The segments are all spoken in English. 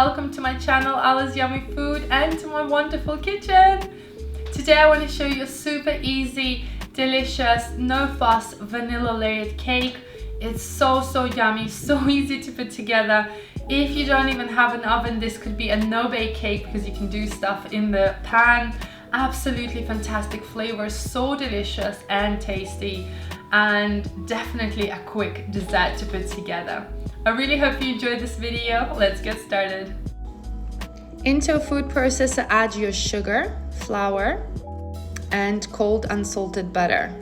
welcome to my channel AllasYummyFood and to my wonderful kitchen. Today I want to show you a super easy, delicious, no fuss vanilla layered cake. It's so yummy, so easy to put together. If you don't even have an oven, this could be a no-bake cake because you can do stuff in the pan. Absolutely fantastic flavors, so delicious and tasty, and definitely a quick dessert to put together. I really hope you enjoyed this video. Let's get started. Into a food processor, add your sugar, flour, and cold unsalted butter.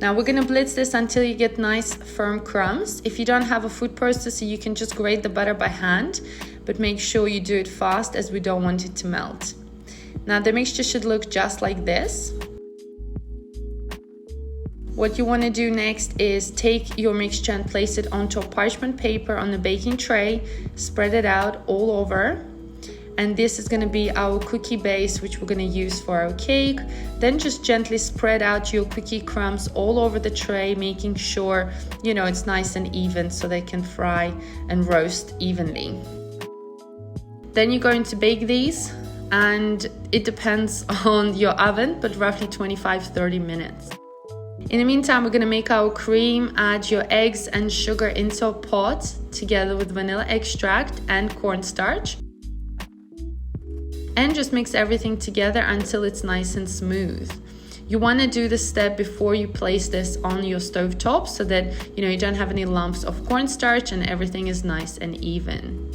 Now we're gonna blitz this until you get nice firm crumbs. If you don't have a food processor, you can just grate the butter by hand, but make sure you do it fast as we don't want it to melt. Now the mixture should look just like this. What you want to do next is take your mixture and place it onto a parchment paper on the baking tray, spread it out all over, and this is going to be our cookie base which we're going to use for our cake. Then just gently spread out your cookie crumbs all over the tray, making sure it's nice and even so they can fry and roast evenly. Then you're going to bake these, and it depends on your oven, but roughly 25-30 minutes. In the meantime, we're going to make our cream. Add your eggs and sugar into a pot together with vanilla extract and cornstarch. And just mix everything together until it's nice and smooth. You want to do this step before you place this on your stove top so that you don't have any lumps of cornstarch and everything is nice and even.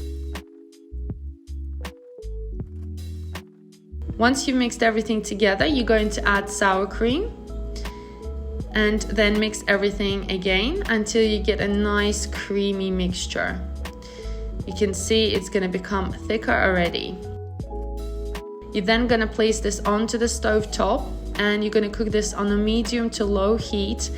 Once you've mixed everything together, you're going to add sour cream. And then mix everything again until you get a nice creamy mixture. You can see it's going to become thicker already. You're then going to place this onto the stove top, and you're going to cook this on a medium to low heat,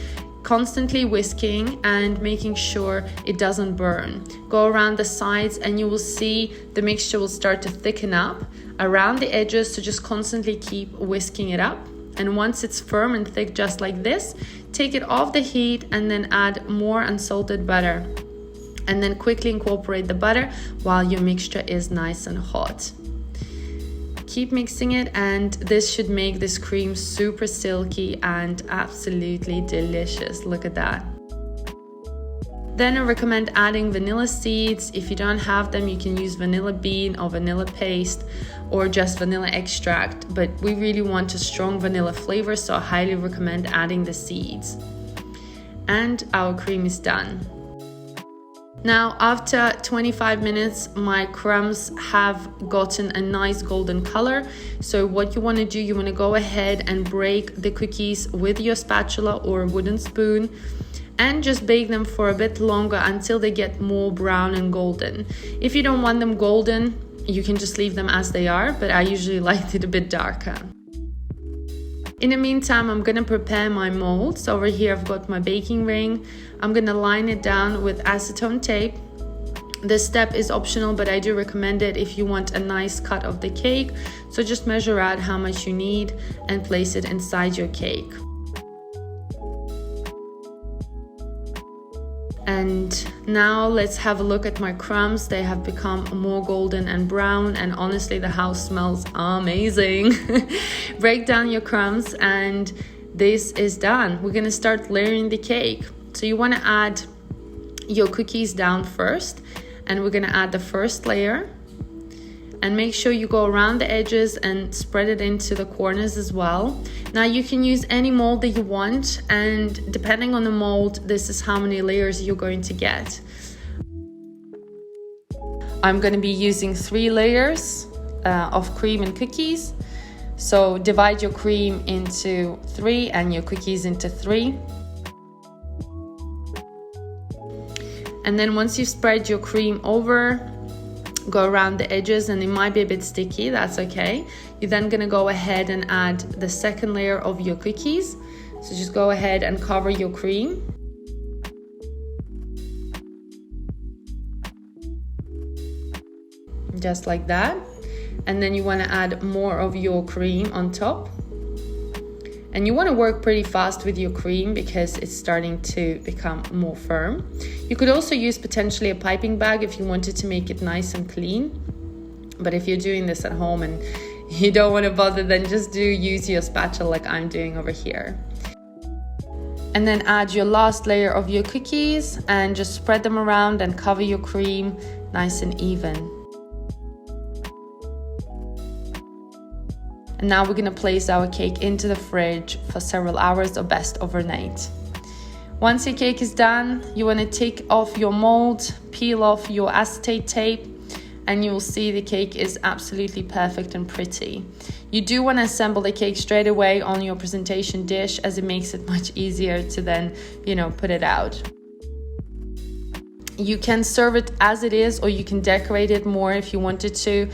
constantly whisking and making sure it doesn't burn. Go around the sides and you will see the mixture will start to thicken up around the edges, so just constantly keep whisking it up. And once it's firm and thick just like this, take it off the heat and then add more unsalted butter. And then quickly incorporate the butter while your mixture is nice and hot. Keep mixing it, and this should make this cream super silky and absolutely delicious. Look at that. Then I recommend adding vanilla seeds. If you don't have them, you can use vanilla bean or vanilla paste or just vanilla extract, but we really want a strong vanilla flavor, so I highly recommend adding the seeds. And our cream is done. Now after 25 minutes, my crumbs have gotten a nice golden color. So what you want to do, you want to go ahead and break the cookies with your spatula or a wooden spoon and just bake them for a bit longer until they get more brown and golden. If you don't want them golden, you can just leave them as they are, but I usually like it a bit darker. In the meantime, I'm gonna prepare my molds. Over here I've got my baking ring. I'm gonna line it down with acetone tape. This step is optional, but I do recommend it if you want a nice cut of the cake. So just measure out how much you need and place it inside your cake. And now let's have a look at my crumbs. They have become more golden and brown, and honestly the house smells amazing. Break down your crumbs and this is done. We're gonna start layering the cake. So you wanna add your cookies down first, and we're gonna add the first layer. And make sure you go around the edges and spread it into the corners as well. Now you can use any mold that you want, and depending on the mold, this is how many layers you're going to get. I'm going to be using 3 layers of cream and cookies. So divide your cream into 3 and your cookies into 3. And then once you've spread your cream over, go around the edges, and it might be a bit sticky, that's okay. You're then gonna go ahead and add the second layer of your cookies. So just go ahead and cover your cream. Just like that. And then you wanna add more of your cream on top. And you want to work pretty fast with your cream because it's starting to become more firm. You could also use potentially a piping bag if you wanted to make it nice and clean. But if you're doing this at home and you don't want to bother, then just use your spatula like I'm doing over here. And then add your last layer of your cookies and just spread them around and cover your cream nice and even. And now we're going to place our cake into the fridge for several hours, or best overnight. Once your cake is done, you want to take off your mold, peel off your acetate tape, and you will see the cake is absolutely perfect and pretty. You do want to assemble the cake straight away on your presentation dish, as it makes it much easier to then, put it out. You can serve it as it is, or you can decorate it more if you wanted to.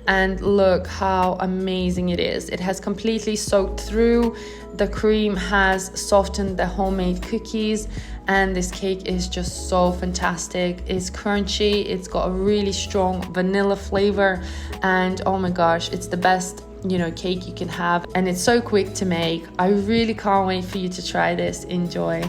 And look how amazing it is. It has completely soaked through. The cream has softened the homemade cookies, and this cake is just so fantastic. It's crunchy, it's got a really strong vanilla flavor, and oh my gosh, it's the best cake you can have, and it's so quick to make. I really can't wait for you to try this. Enjoy.